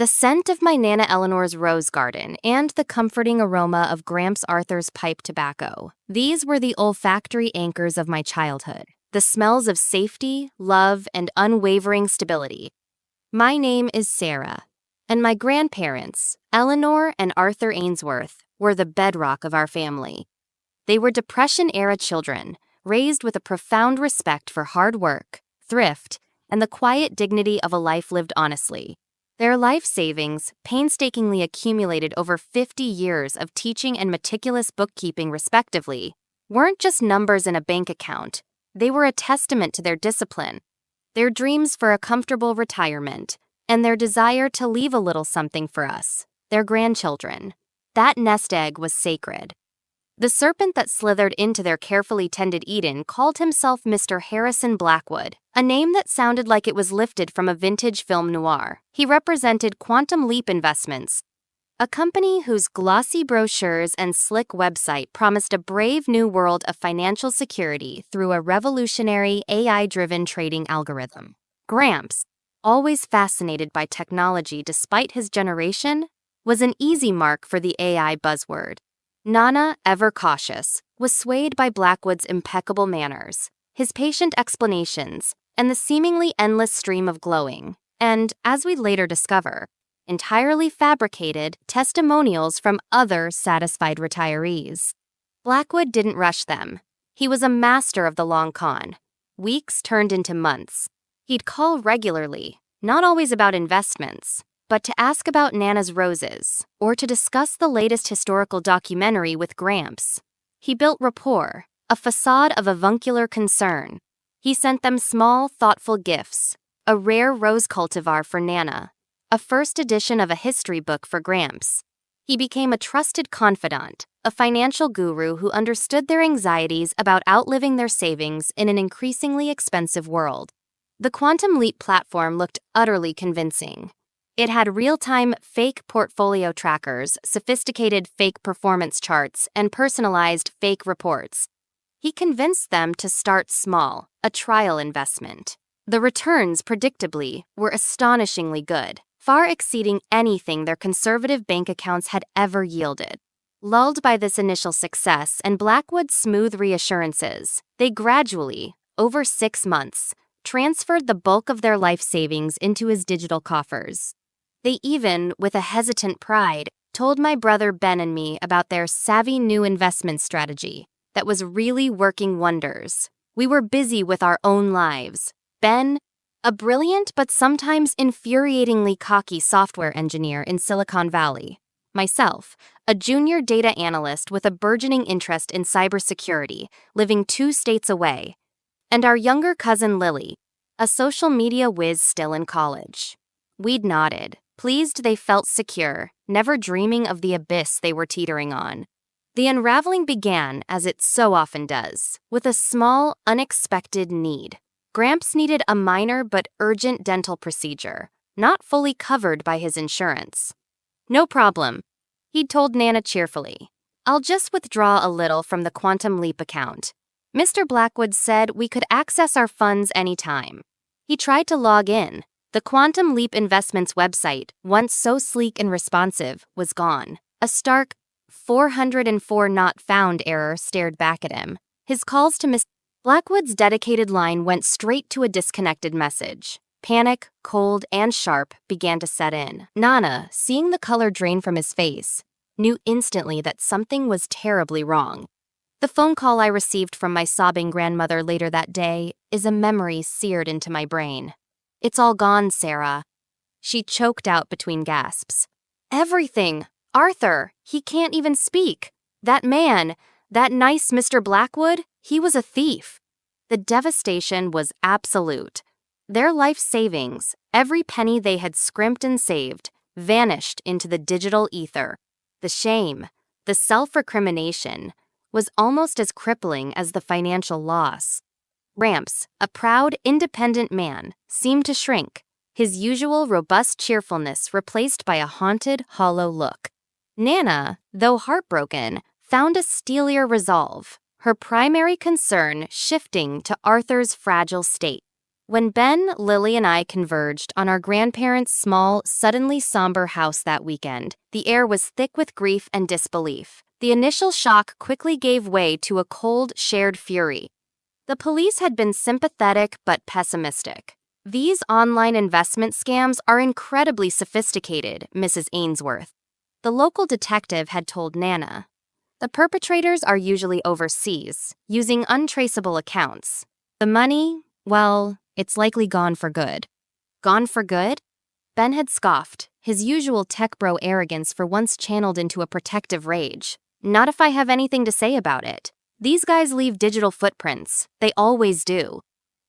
The scent of my Nana Eleanor's rose garden and the comforting aroma of Gramps Arthur's pipe tobacco. These were the olfactory anchors of my childhood. The smells of safety, love, and unwavering stability. My name is Sarah, and my grandparents, Eleanor and Arthur Ainsworth, were the bedrock of our family. They were Depression-era children, raised with a profound respect for hard work, thrift, and the quiet dignity of a life lived honestly. Their life savings, painstakingly accumulated over 50 years of teaching and meticulous bookkeeping respectively, weren't just numbers in a bank account. They were a testament to their discipline, their dreams for a comfortable retirement, and their desire to leave a little something for us, their grandchildren. That nest egg was sacred. The serpent that slithered into their carefully tended Eden called himself Mr. Harrison Blackwood, a name that sounded like it was lifted from a vintage film noir. He represented Quantum Leap Investments, a company whose glossy brochures and slick website promised a brave new world of financial security through a revolutionary AI-driven trading algorithm. Gramps, always fascinated by technology despite his generation, was an easy mark for the AI buzzword. Nana, ever cautious, was swayed by Blackwood's impeccable manners, his patient explanations, and the seemingly endless stream of glowing, and, as we'd later discover, entirely fabricated testimonials from other satisfied retirees. Blackwood didn't rush them. He was a master of the long con. Weeks turned into months. He'd call regularly, not always about investments, but to ask about Nana's roses, or to discuss the latest historical documentary with Gramps. He built rapport, a facade of avuncular concern. He sent them small, thoughtful gifts, a rare rose cultivar for Nana, a first edition of a history book for Gramps. He became a trusted confidant, a financial guru who understood their anxieties about outliving their savings in an increasingly expensive world. The Quantum Leap platform looked utterly convincing. It had real-time fake portfolio trackers, sophisticated fake performance charts, and personalized fake reports. He convinced them to start small, a trial investment. The returns, predictably, were astonishingly good, far exceeding anything their conservative bank accounts had ever yielded. Lulled by this initial success and Blackwood's smooth reassurances, they gradually, over 6 months, transferred the bulk of their life savings into his digital coffers. They even, with a hesitant pride, told my brother Ben and me about their savvy new investment strategy that was really working wonders. We were busy with our own lives. Ben, a brilliant but sometimes infuriatingly cocky software engineer in Silicon Valley. Myself, a junior data analyst with a burgeoning interest in cybersecurity, living 2 states away. And our younger cousin Lily, a social media whiz still in college. We'd nodded, pleased they felt secure, never dreaming of the abyss they were teetering on. The unraveling began, as it so often does, with a small, unexpected need. Gramps needed a minor but urgent dental procedure, not fully covered by his insurance. No problem, he'd told Nana cheerfully. I'll just withdraw a little from the Quantum Leap account. Mr. Blackwood said we could access our funds anytime. He tried to log in. The Quantum Leap Investments website, once so sleek and responsive, was gone. A stark 404 not found error stared back at him. His calls to Miss Blackwood's dedicated line went straight to a disconnected message. Panic, cold and sharp, began to set in. Nana, seeing the color drain from his face, knew instantly that something was terribly wrong. The phone call I received from my sobbing grandmother later that day is a memory seared into my brain. It's all gone, Sarah. She choked out between gasps. Everything! Arthur! He can't even speak! That man! That nice Mr. Blackwood! He was a thief! The devastation was absolute. Their life savings, every penny they had scrimped and saved, vanished into the digital ether. The shame, the self-recrimination, was almost as crippling as the financial loss. Gramps, a proud, independent man, seemed to shrink, his usual robust cheerfulness replaced by a haunted, hollow look. Nana, though heartbroken, found a steelier resolve, her primary concern shifting to Arthur's fragile state. When Ben, Lily, and I converged on our grandparents' small, suddenly somber house that weekend, the air was thick with grief and disbelief. The initial shock quickly gave way to a cold, shared fury. The police had been sympathetic but pessimistic. "These online investment scams are incredibly sophisticated," Mrs. Ainsworth, the local detective, had told Nana. "The perpetrators are usually overseas, using untraceable accounts. The money, well, it's likely gone for good." Gone for good? Ben had scoffed, his usual tech bro arrogance for once channeled into a protective rage. "Not if I have anything to say about it. These guys leave digital footprints. They always do."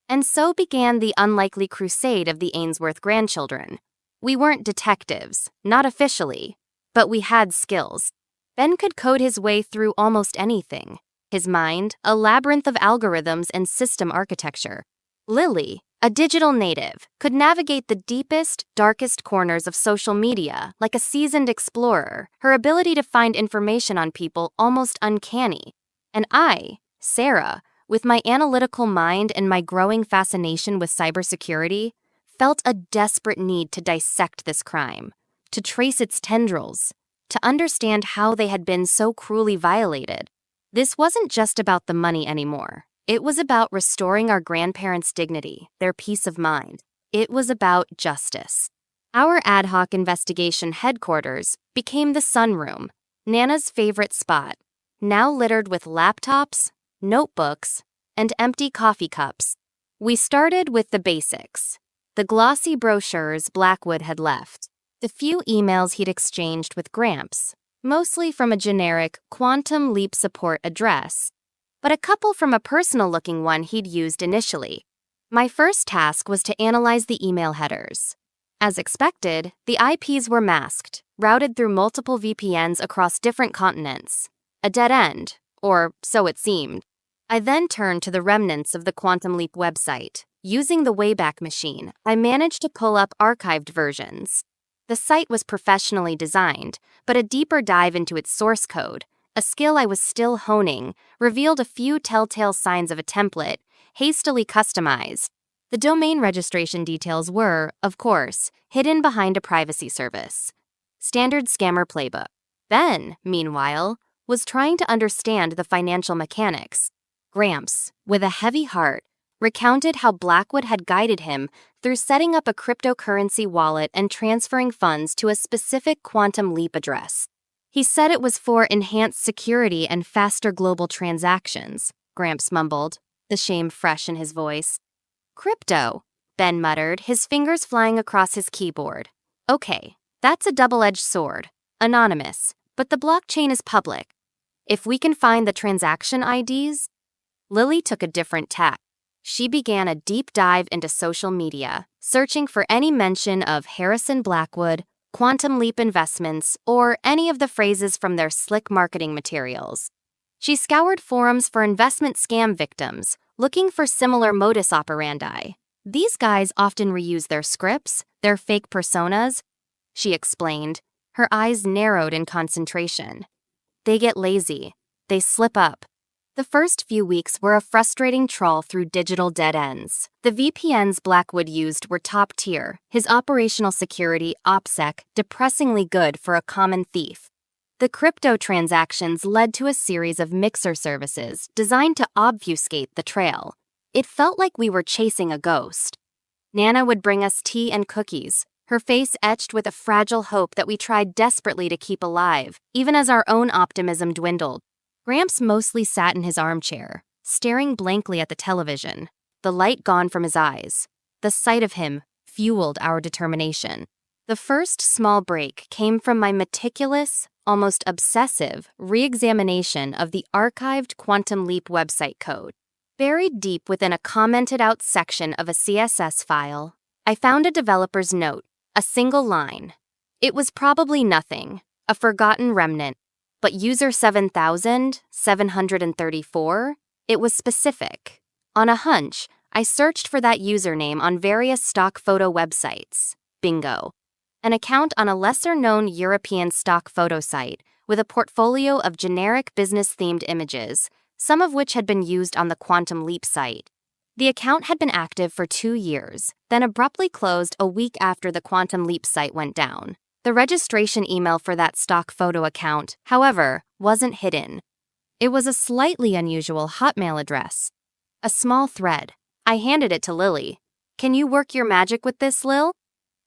And so began the unlikely crusade of the Ainsworth grandchildren. We weren't detectives, not officially, but we had skills. Ben could code his way through almost anything. His mind, a labyrinth of algorithms and system architecture. Lily, a digital native, could navigate the deepest, darkest corners of social media like a seasoned explorer, her ability to find information on people almost uncanny. And I, Sarah, with my analytical mind and my growing fascination with cybersecurity, felt a desperate need to dissect this crime, to trace its tendrils, to understand how they had been so cruelly violated. This wasn't just about the money anymore. It was about restoring our grandparents' dignity, their peace of mind. It was about justice. Our ad hoc investigation headquarters became the sunroom, Nana's favorite spot, now littered with laptops, notebooks, and empty coffee cups. We started with the basics. The glossy brochures Blackwood had left, the few emails he'd exchanged with Gramps, mostly from a generic Quantum Leap support address, but a couple from a personal-looking one he'd used initially. My first task was to analyze the email headers. As expected, the IPs were masked, routed through multiple VPNs across different continents. A dead end, or so it seemed. I then turned to the remnants of the Quantum Leap website. Using the Wayback Machine, I managed to pull up archived versions. The site was professionally designed, but a deeper dive into its source code, a skill I was still honing, revealed a few telltale signs of a template, hastily customized. The domain registration details were, of course, hidden behind a privacy service. Standard scammer playbook. Ben, meanwhile, was trying to understand the financial mechanics. Gramps, with a heavy heart, recounted how Blackwood had guided him through setting up a cryptocurrency wallet and transferring funds to a specific Quantum Leap address. He said it was for enhanced security and faster global transactions, Gramps mumbled, the shame fresh in his voice. "Crypto," Ben muttered, his fingers flying across his keyboard. "Okay, that's a double-edged sword. Anonymous, but the blockchain is public. If we can find the transaction IDs..." Lily took a different tack. She began a deep dive into social media, searching for any mention of Harrison Blackwood, Quantum Leap Investments, or any of the phrases from their slick marketing materials. She scoured forums for investment scam victims, looking for similar modus operandi. "These guys often reuse their scripts, their fake personas," she explained, her eyes narrowed in concentration. "They get lazy. They slip up." The first few weeks were a frustrating trawl through digital dead ends. The VPNs Blackwood used were top tier, his operational security, OPSEC, depressingly good for a common thief. The crypto transactions led to a series of mixer services designed to obfuscate the trail. It felt like we were chasing a ghost. Nana would bring us tea and cookies, her face etched with a fragile hope that we tried desperately to keep alive, even as our own optimism dwindled. Gramps mostly sat in his armchair, staring blankly at the television, the light gone from his eyes. The sight of him fueled our determination. The first small break came from my meticulous, almost obsessive, re-examination of the archived Quantum Leap website code. Buried deep within a commented-out section of a CSS file, I found a developer's note, a single line. It was probably nothing, a forgotten remnant, but user 7,734, it was specific. On a hunch, I searched for that username on various stock photo websites. Bingo. An account on a lesser-known European stock photo site with a portfolio of generic business-themed images, some of which had been used on the Quantum Leap site. The account had been active for 2 years, then abruptly closed a week after the Quantum Leap site went down. The registration email for that stock photo account, however, wasn't hidden. It was a slightly unusual Hotmail address. A small thread. I handed it to Lily. "Can you work your magic with this, Lil?"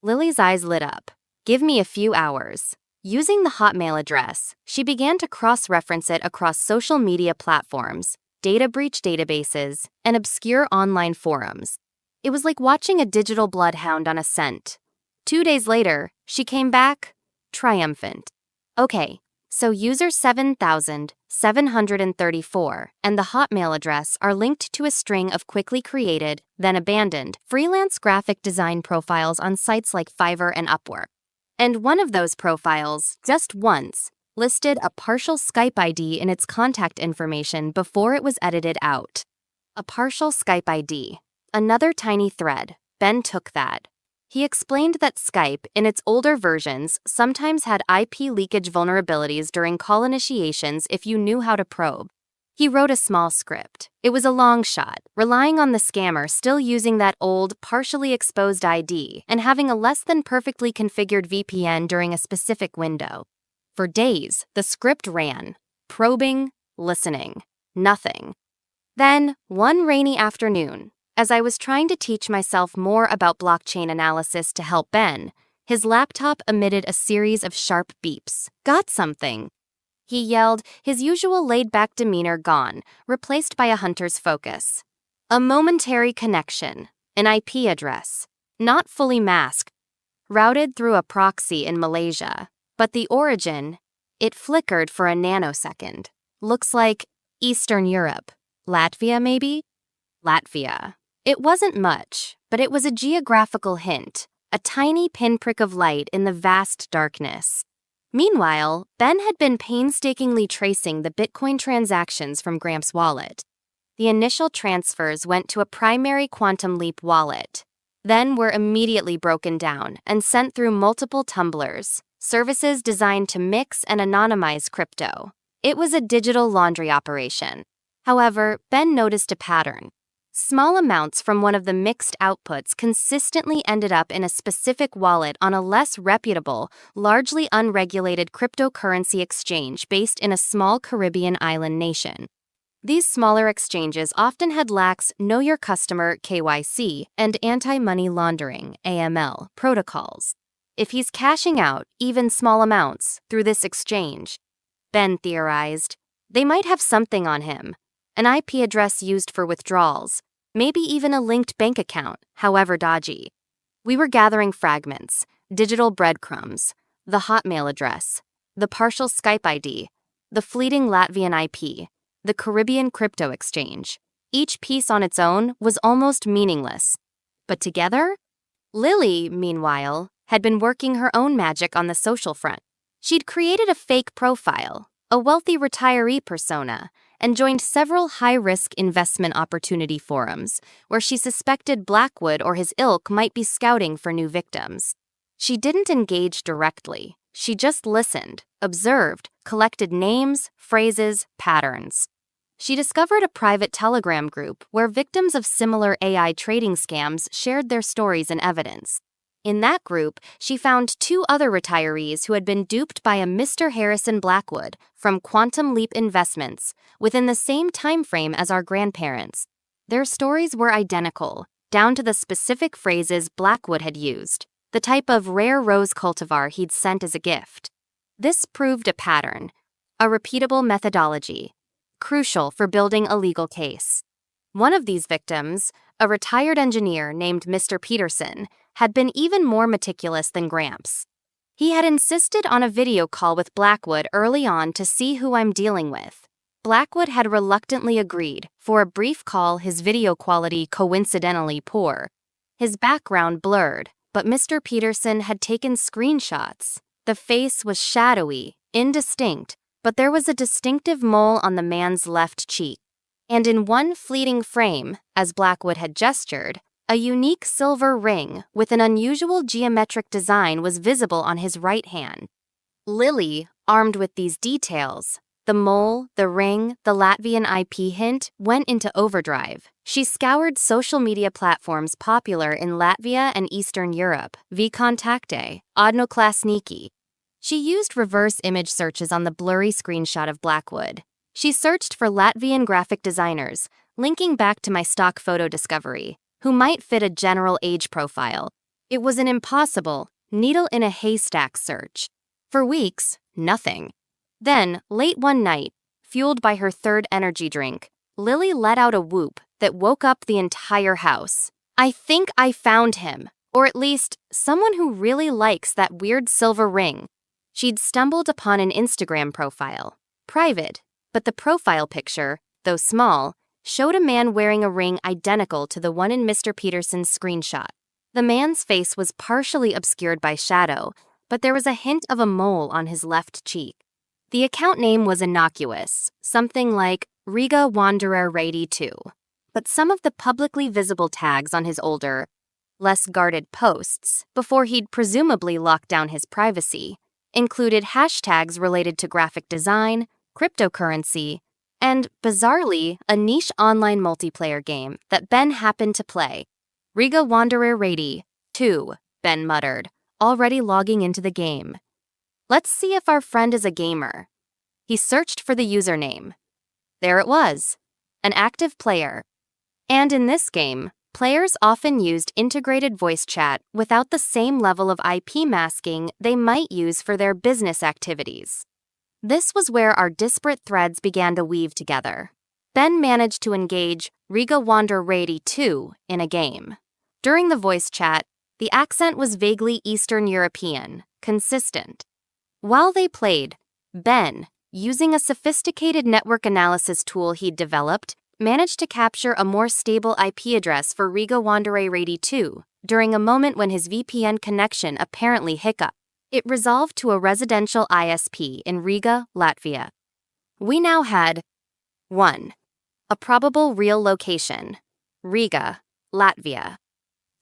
Lily's eyes lit up. "Give me a few hours." Using the Hotmail address, she began to cross-reference it across social media platforms, data breach databases, and obscure online forums. It was like watching a digital bloodhound on a scent. 2 days later, she came back, triumphant. "Okay, so user 7,734 and the Hotmail address are linked to a string of quickly created, then abandoned, freelance graphic design profiles on sites like Fiverr and Upwork. And one of those profiles, just once, listed a partial Skype ID in its contact information before it was edited out." A partial Skype ID. Another tiny thread. Ben took that. He explained that Skype, in its older versions, sometimes had IP leakage vulnerabilities during call initiations if you knew how to probe. He wrote a small script. It was a long shot, relying on the scammer still using that old, partially exposed ID and having a less than perfectly configured VPN during a specific window. For days, the script ran, probing, listening, nothing. Then, one rainy afternoon, as I was trying to teach myself more about blockchain analysis to help Ben, his laptop emitted a series of sharp beeps. "Got something?" he yelled, his usual laid-back demeanor gone, replaced by a hunter's focus. A momentary connection, an IP address, not fully masked, routed through a proxy in Malaysia. But the origin, it flickered for a nanosecond. Looks like Eastern Europe. Latvia, maybe? Latvia. It wasn't much, but it was a geographical hint, a tiny pinprick of light in the vast darkness. Meanwhile, Ben had been painstakingly tracing the Bitcoin transactions from Gramps' wallet. The initial transfers went to a primary Quantum Leap wallet, then were immediately broken down and sent through multiple tumblers, services designed to mix and anonymize crypto. It was a digital laundry operation. However, Ben noticed a pattern. Small amounts from one of the mixed outputs consistently ended up in a specific wallet on a less reputable, largely unregulated cryptocurrency exchange based in a small Caribbean island nation. These smaller exchanges often had lax Know Your Customer (KYC) and anti-money laundering (AML) protocols. If he's cashing out even small amounts through this exchange, Ben theorized, they might have something on him. An IP address used for withdrawals, maybe even a linked bank account, however dodgy. We were gathering fragments, digital breadcrumbs, the Hotmail address, the partial Skype ID, the fleeting Latvian IP, the Caribbean crypto exchange. Each piece on its own was almost meaningless. But together? Lily, meanwhile, had been working her own magic on the social front. She'd created a fake profile, a wealthy retiree persona, and joined several high-risk investment opportunity forums where she suspected Blackwood or his ilk might be scouting for new victims. She didn't engage directly. She just listened, observed, collected names, phrases, patterns. She discovered a private Telegram group where victims of similar AI trading scams shared their stories and evidence. In that group, she found 2 other retirees who had been duped by a Mr. Harrison Blackwood from Quantum Leap Investments within the same time frame as our grandparents. Their stories were identical, down to the specific phrases Blackwood had used, the type of rare rose cultivar he'd sent as a gift. This proved a pattern, a repeatable methodology, crucial for building a legal case. One of these victims, a retired engineer named Mr. Peterson, had been even more meticulous than Gramps. He had insisted on a video call with Blackwood early on to see who I'm dealing with. Blackwood had reluctantly agreed, for a brief call his video quality coincidentally poor. His background blurred, but Mr. Peterson had taken screenshots. The face was shadowy, indistinct, but there was a distinctive mole on the man's left cheek. And in one fleeting frame, as Blackwood had gestured, a unique silver ring with an unusual geometric design was visible on his right hand. Lily, armed with these details, The mole, the ring, the Latvian IP hint went into overdrive. She scoured social media platforms popular in Latvia and Eastern Europe, vkontakte, odnoklasniki. She used reverse image searches on the blurry screenshot of Blackwood. She searched for Latvian graphic designers, linking back to my stock photo discovery, who might fit a general age profile. It was an impossible, needle-in-a-haystack search. For weeks, nothing. Then, late one night, fueled by her third energy drink, Lily let out a whoop that woke up the entire house. I think I found him, or at least someone who really likes that weird silver ring. She'd stumbled upon an Instagram profile, private, but the profile picture, though small, showed a man wearing a ring identical to the one in Mr. Peterson's screenshot. The man's face was partially obscured by shadow, but there was a hint of a mole on his left cheek. The account name was innocuous, something like Riga Wanderer Rady 2. But some of the publicly visible tags on his older, less guarded posts, before he'd presumably locked down his privacy, included hashtags related to graphic design, cryptocurrency, and, bizarrely, a niche online multiplayer game that Ben happened to play. Riga Wanderer Rady 2, Ben muttered, already logging into the game. Let's see if our friend is a gamer. He searched for the username. There it was, an active player. And in this game, players often used integrated voice chat without the same level of IP masking they might use for their business activities. This was where our disparate threads began to weave together. Ben managed to engage Riga Wander Rady 2 in a game. During the voice chat, the accent was vaguely Eastern European, consistent. While they played, Ben, using a sophisticated network analysis tool he'd developed, managed to capture a more stable IP address for Riga Wanderer Rady 2 during a moment when his VPN connection apparently hiccuped. It resolved to a residential ISP in Riga, Latvia. We now had 1. A probable real location, Riga, Latvia.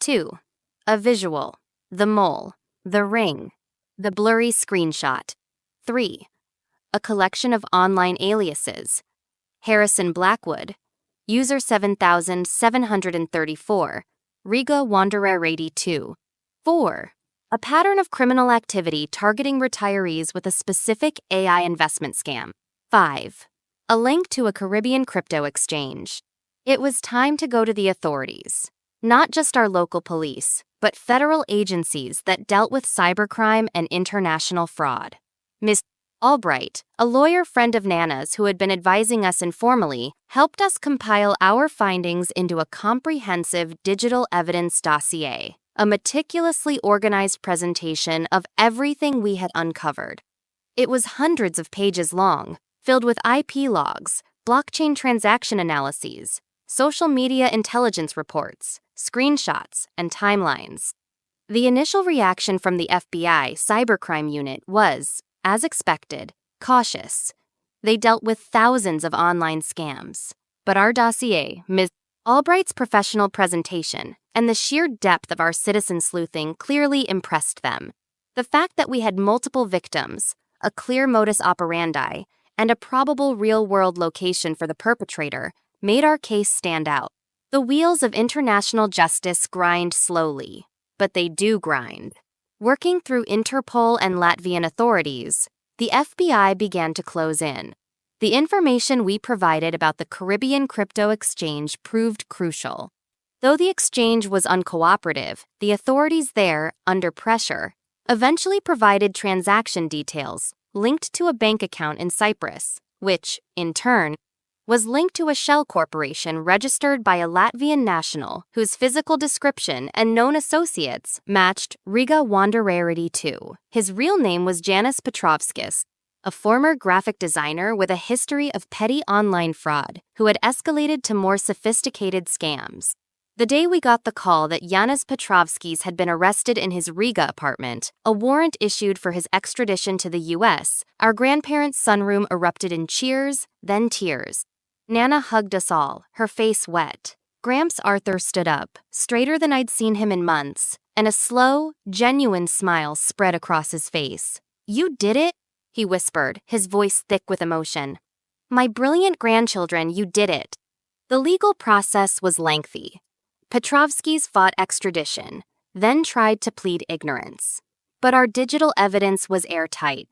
2. A visual, the mole, the ring, the blurry screenshot. 3. A collection of online aliases, Harrison Blackwood, user 7734, Riga Wanderer Rady 2. 4. A pattern of criminal activity targeting retirees with a specific AI investment scam. 5. A link to a Caribbean crypto exchange. It was time to go to the authorities. Not just our local police, but federal agencies that dealt with cybercrime and international fraud. Ms. Albright, a lawyer friend of Nana's who had been advising us informally, helped us compile our findings into a comprehensive digital evidence dossier, a meticulously organized presentation of everything we had uncovered. It was hundreds of pages long, filled with IP logs, blockchain transaction analyses, social media intelligence reports, screenshots, and timelines. The initial reaction from the FBI cybercrime unit was, as expected, cautious. They dealt with thousands of online scams. But our dossier, Ms. Albright's professional presentation, and the sheer depth of our citizen sleuthing clearly impressed them. The fact that we had multiple victims, a clear modus operandi, and a probable real-world location for the perpetrator made our case stand out. The wheels of international justice grind slowly, but they do grind. Working through Interpol and Latvian authorities, the FBI began to close in. The information we provided about the Caribbean crypto exchange proved crucial. Though the exchange was uncooperative, the authorities there, under pressure, eventually provided transaction details linked to a bank account in Cyprus, which, in turn, was linked to a shell corporation registered by a Latvian national whose physical description and known associates matched Riga Wanderer Rady 2. His real name was Janis Petrovskis, a former graphic designer with a history of petty online fraud who had escalated to more sophisticated scams. The day we got the call that Janis Petrovskis had been arrested in his Riga apartment, a warrant issued for his extradition to the U.S., our grandparents' sunroom erupted in cheers, then tears. Nana hugged us all, her face wet. Gramps Arthur stood up, straighter than I'd seen him in months, and a slow, genuine smile spread across his face. You did it? he whispered, his voice thick with emotion. My brilliant grandchildren, you did it. The legal process was lengthy. Petrovskys fought extradition, then tried to plead ignorance. But our digital evidence was airtight.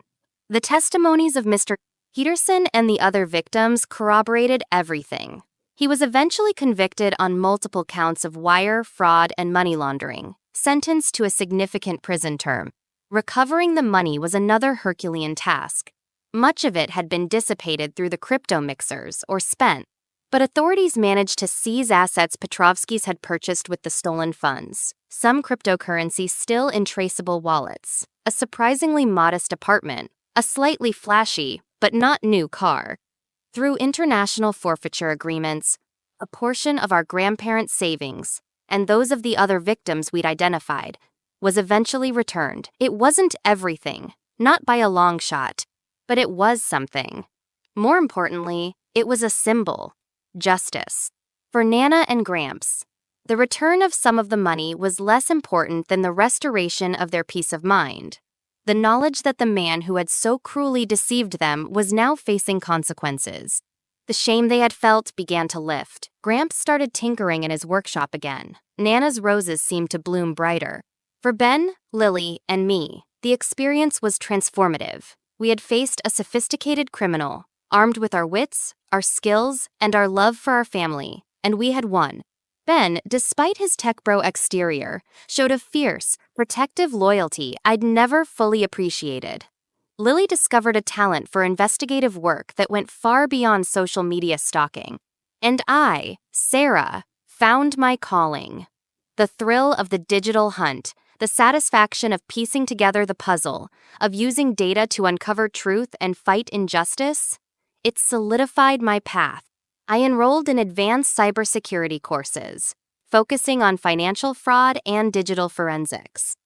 The testimonies of Mr. Peterson and the other victims corroborated everything. He was eventually convicted on multiple counts of wire, fraud, and money laundering, sentenced to a significant prison term. Recovering the money was another Herculean task. Much of it had been dissipated through the crypto mixers or spent, but authorities managed to seize assets Petrovskys had purchased with the stolen funds, some cryptocurrency still in traceable wallets, a surprisingly modest apartment, a slightly flashy, but not new car. Through international forfeiture agreements, a portion of our grandparents' savings, and those of the other victims we'd identified, was eventually returned. It wasn't everything, not by a long shot, but it was something. More importantly, it was a symbol. Justice. For Nana and Gramps, the return of some of the money was less important than the restoration of their peace of mind. The knowledge that the man who had so cruelly deceived them was now facing consequences. The shame they had felt began to lift. Gramps started tinkering in his workshop again. Nana's roses seemed to bloom brighter. For Ben, Lily, and me, the experience was transformative. We had faced a sophisticated criminal, armed with our wits, our skills, and our love for our family, and we had won. Ben, despite his tech bro exterior, showed a fierce, protective loyalty I'd never fully appreciated. Lily discovered a talent for investigative work that went far beyond social media stalking. And I, Sarah, found my calling. The thrill of the digital hunt, the satisfaction of piecing together the puzzle, of using data to uncover truth and fight injustice, it solidified my path. I enrolled in advanced cybersecurity courses, focusing on financial fraud and digital forensics.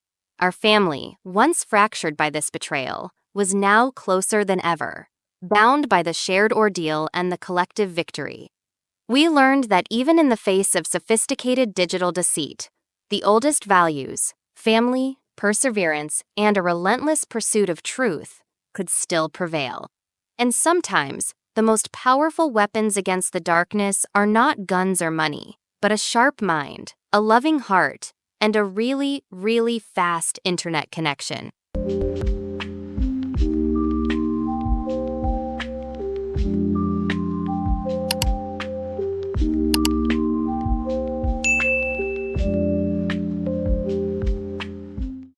Our family, once fractured by this betrayal, was now closer than ever, bound by the shared ordeal and the collective victory. We learned that even in the face of sophisticated digital deceit, the oldest values, family, perseverance, and a relentless pursuit of truth, could still prevail. And sometimes, the most powerful weapons against the darkness are not guns or money, but a sharp mind, a loving heart, and a really, really fast internet connection.